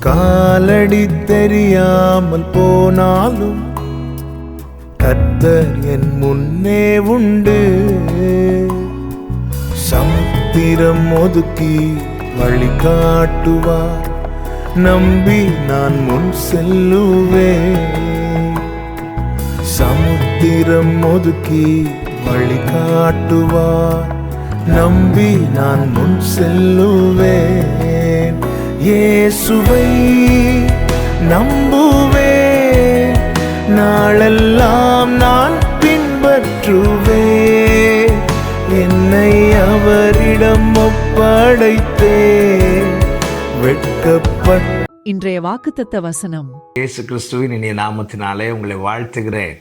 காலடி தெரியாமல் போனாலும் கர்த்தர் என் முன்னே உண்டு. சமுத்திரம் ஒதுக்கி வழி காட்டுவார், நம்பி நான் முன் செல்லுவேன். சமுத்திரம் ஒதுக்கி வழி காட்டுவார், நம்பி நான் முன் செல்லுவேன். இயேசுவை நம்புவேன், நாளெல்லாம் நான் பின்பற்றுவேன். என்னை அவரிடம் ஒப்படைத்தேன், வெட்கப்பட்ட. இன்றைய வாக்குத்தத்த வசனம். இயேசு கிறிஸ்துவின் இனிய நாமத்தினாலே உங்களை வாழ்த்துகிறேன்.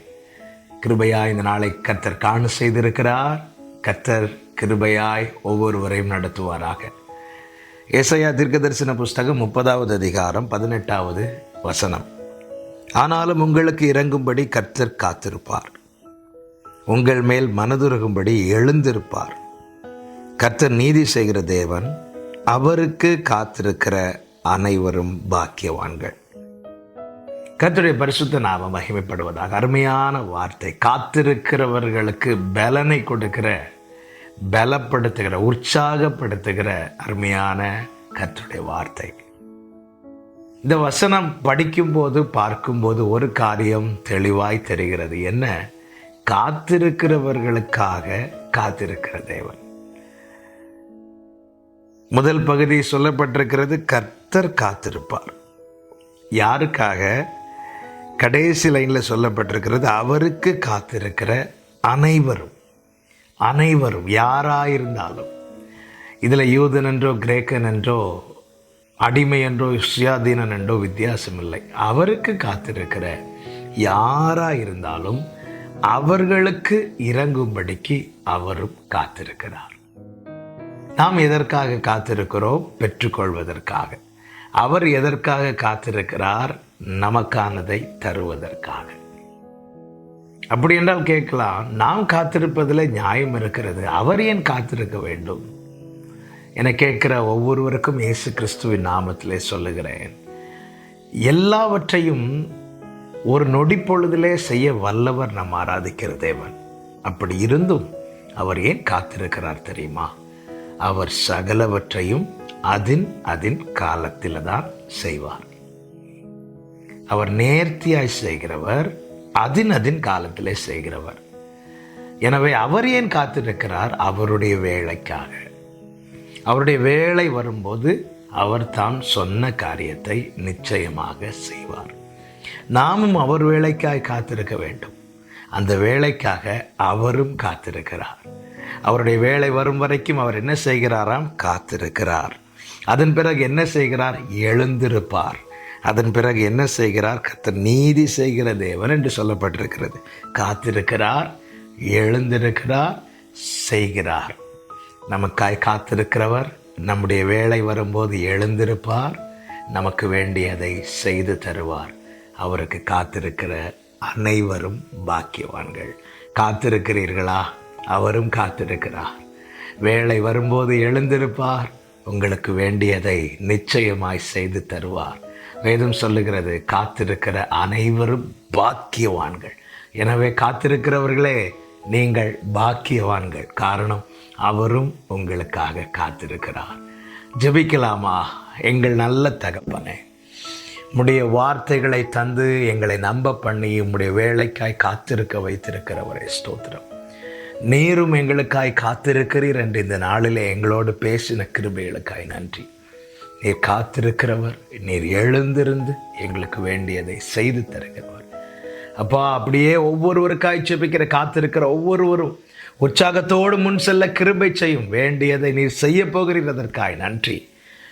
கிருபையாய் இந்த நாளை கர்த்தர் காண செய்திருக்கிறார். கர்த்தர் கிருபையாய் ஒவ்வொருவரையும் நடத்துவாராக. ஏசாயா தீர்க்கதரிசன புஸ்தகம் 30வது அதிகாரம் 18வது வசனம். ஆனாலும் உங்களுக்கு இறங்கும்படி கர்த்தர் காத்திருப்பார், உங்கள் மேல் மனதுருகும்படி எழுந்திருப்பார். கர்த்தர் நீதி செய்கிற தேவன், அவருக்கு காத்திருக்கிற அனைவரும் பாக்கியவான்கள். கர்த்தருடைய பரிசுத்த நாமம் மகிமைப்படுவதாக. அருமையான வார்த்தை. காத்திருக்கிறவர்களுக்கு பலனை கொடுக்கிற, பலப்படுத்துகிற, உற்சாகப்படுத்துகிற அருமையான கர்த்தருடைய வார்த்தை. இந்த வசனம் படிக்கும்போது பார்க்கும்போது ஒரு காரியம் தெளிவாய் தெரிகிறது. என்ன? காத்திருக்கிறவர்களுக்காக காத்திருக்கிற தேவன். முதல் பகுதி சொல்லப்பட்டிருக்கிறது, கர்த்தர் காத்திருப்பார். யாருக்காக? கடைசி லைனில் சொல்லப்பட்டிருக்கிறது, அவருக்கு காத்திருக்கிற அனைவரும். அனைவரும் யாராயிருந்தாலும், இதில் யூதன் என்றோ கிரேக்கன் என்றோ அடிமை என்றோ சுயாதீனன் என்றோ வித்தியாசம் இல்லை. அவருக்கு காத்திருக்கிற யாராயிருந்தாலும் அவர்களுக்கு இறங்கும்படிக்கு அவரும் காத்திருக்கிறார். நாம் எதற்காக காத்திருக்கிறோம்? பெற்றுக்கொள்வதற்காக. அவர் எதற்காக காத்திருக்கிறார்? நமக்கானதை தருவதற்காக. அப்படி என்றால் கேட்கலாம், நாம் காத்திருப்பதில் நியாயம் இருக்கிறது, அவர் ஏன் காத்திருக்க வேண்டும் என கேட்கிற ஒவ்வொருவருக்கும் இயேசு கிறிஸ்துவின் நாமத்திலே சொல்லுகிறேன், எல்லாவற்றையும் ஒரு நொடி பொழுதிலே செய்ய வல்லவர் நாம் ஆராதிக்கிற தேவன். அப்படி இருந்தும் அவர் ஏன் காத்திருக்கிறார் தெரியுமா? அவர் சகலவற்றையும் அதின் காலத்தில் தான் செய்வார். அவர் நேர்த்தியாய் செய்கிறவர், அதின் காலத்திலே செய்கிறவர். எனவே அவர் ஏன் காத்திருக்கிறார்? அவருடைய வேலைக்காக. அவருடைய வேலை வரும்போது அவர் தாம் சொன்ன காரியத்தை நிச்சயமாக செய்வார். நாமும் அவர் வேலைக்காய் காத்திருக்க வேண்டும். அந்த வேலைக்காக அவரும் காத்திருக்கிறார். அவருடைய வேலை வரும் வரைக்கும் அவர் என்ன செய்கிறாராம்? காத்திருக்கிறார். அதன் பிறகு என்ன செய்கிறார்? எழுந்திருப்பார். அதன் பிறகு என்ன செய்கிறார்? கர்த்தர் நீதி செய்கிற தேவன் என்று சொல்லப்பட்டிருக்கிறது. காத்திருக்கிறார், எழுந்திருக்கிறார், செய்கிறார். நமக்காய் காத்திருக்கிறவர் நம்முடைய வேலை வரும்போது எழுந்திருப்பார், நமக்கு வேண்டியதை செய்து தருவார். அவருக்கு காத்திருக்கிற அனைவரும் பாக்கியவான்கள். காத்திருக்கிறீர்களா? அவரும் காத்திருக்கிறார். வேலை வரும்போது எழுந்திருப்பார், உங்களுக்கு வேண்டியதை நிச்சயமாய் செய்து தருவார். வேதம் சொல்லுகிறது, காத்திருக்கிற அனைவரும் பாக்கியவான்கள். எனவே காத்திருக்கிறவர்களே, நீங்கள் பாக்கியவான்கள். காரணம், அவரும் உங்களுக்காக காத்திருக்கிறார். ஜெபிக்கலாமா? எங்கள் நல்ல தகப்பனே, உம்முடைய வார்த்தைகளை தந்து எங்களை நம்ப பண்ணி உம்முடைய வேலைக்காய் காத்திருக்க வைத்திருக்கிறவரே ஸ்தோத்திரம். நீரும் எங்களுக்காய் காத்திருக்கிறீர் என்று இந்த நாளிலே எங்களோடு பேசின கிருபைகளுக்காய் நன்றி. நீர் காத்திருக்கிறவர், நீர் எழுந்திருந்து எங்களுக்கு வேண்டியதை செய்து தருகிறவர். அப்பா, அப்படியே ஒவ்வொருவருக்காய் ஜெபிக்கிற காத்திருக்கிற ஒவ்வொருவரும் உற்சாகத்தோடு முன் செல்ல கிருபை செய்யும். வேண்டியதை நீர் செய்ய போகிறதற்காய் நன்றி.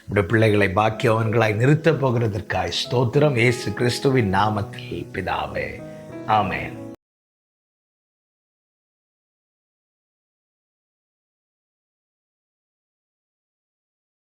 உடைய பிள்ளைகளை பாக்கியவன்களாய் நிறுத்தப் போகிறதற்காய் ஸ்தோத்திரம். இயேசு கிறிஸ்துவின் நாமத்தில் பிதாவே, ஆமென்.